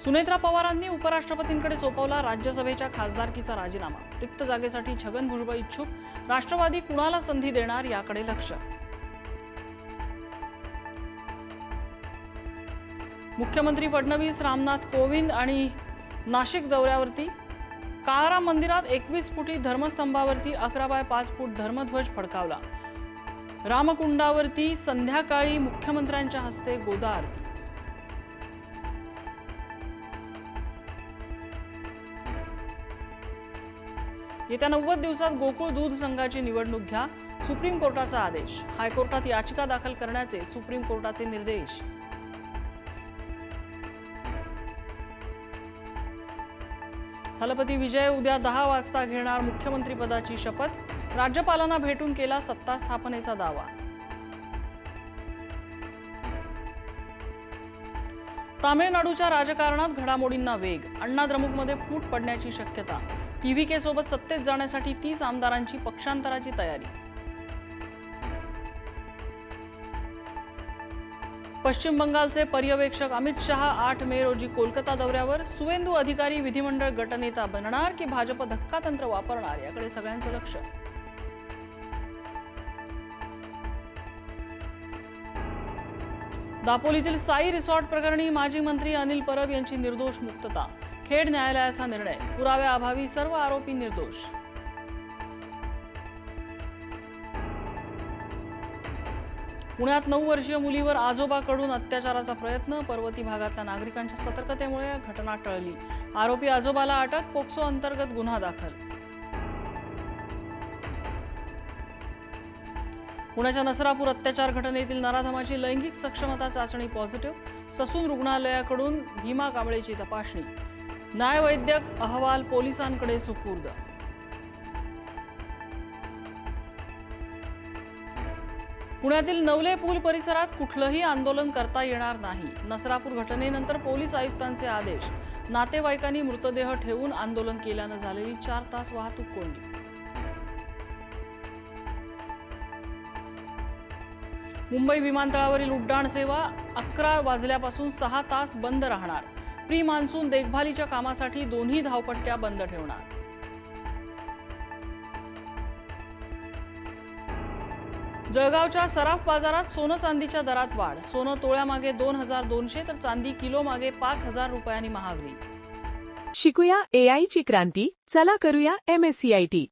सुनेत्रा पवारांनी उपराष्ट्रपतींकडे सोपवला राज्यसभेच्या खासदारकीचा राजीनामा। रिक्त जागेसाठी छगन भुजबळ इच्छुक, राष्ट्रवादी कुणाला संधी देणार याकडे लक्ष। मुख्यमंत्री फडणवीस रामनाथ कोविंद आणि नाशिक दौऱ्यावरती। काळाराम मंदिरात 21 फुटी धर्मस्तंभावरती 11x5 फूट धर्मध्वज फडकावला। रामकुंडावरती संध्याकाळी मुख्यमंत्र्यांच्या हस्ते गोदा आरती। येत्या 90 दिवसात गोकुळ दूध संघाची निवडणूक घ्या, सुप्रीम कोर्टाचा आदेश। हायकोर्टात याचिका दाखल करण्याचे सुप्रीम कोर्टाचे निर्देश। थलपती विजय उद्या 10 वाजता घेणार मुख्यमंत्रीपदाची शपथ। राज्यपालांना भेटून केला सत्ता स्थापनेचा दावा। तामिळनाडूच्या राजकारणात घडामोडींना वेग। अण्णा द्रमुकमध्ये फूट पडण्याची शक्यता। टीव्हीके सोबत सत्तेत जाण्यासाठी 30 आमदारांची पक्षांतराची तयारी। पश्चिम बंगालचे पर्यवेक्षक अमित शहा 8 मे रोजी कोलकाता दौऱ्यावर। सुवेंदू अधिकारी विधिमंडळ गटनेता बनणार की भाजप धक्कातंत्र वापरणार याकडे सगळ्यांचं लक्ष। दापोलीतील साई रिसॉर्ट प्रकरणी माजी मंत्री अनिल परब यांची निर्दोष मुक्तता। खेड न्यायालयाचा निर्णय, पुराव्याअभावी सर्व आरोपी निर्दोष। पुण्यात 9 वर्षीय मुलीवर आजोबाकडून अत्याचाराचा प्रयत्न। पर्वती भागातल्या नागरिकांच्या सतर्कतेमुळे घटना टळली। आरोपी आजोबाला अटक, पोक्सो अंतर्गत गुन्हा दाखल। पुण्याच्या नसरापूर अत्याचार घटनेतील नराधमाची लैंगिक सक्षमता चाचणी पॉझिटिव्ह। ससून रुग्णालयाकडून भीमा कांबळेची तपासणी। न्यायवैद्यक अहवाल पोलिसांकडे सुपूर्द। पुण्यातील नवले पूल परिसरात कुठलंही आंदोलन करता येणार नाही। नसरापूर घटनेनंतर पोलीस आयुक्तांचे आदेश। नातेवाईकांनी मृतदेह ठेवून आंदोलन केल्यानं झालेली 4 तास वाहतूक कोंडी। मुंबई विमानतळावरील उड्डाण सेवा 11 वाजल्यापासून 6 तास बंद राहणार। प्री मान्सून देखभालीच्या कामासाठी दोन्ही धावपट्ट्या बंद ठेवणार। जळगावच्या सराफ बाजारात सोनं चांदीच्या दरात वाढ। सोनं तोळ्यामागे 2200 तर चांदी किलो मागे 5000 रुपयांनी महागली। शिकूया AI ची क्रांती, चला करूया MSCIT।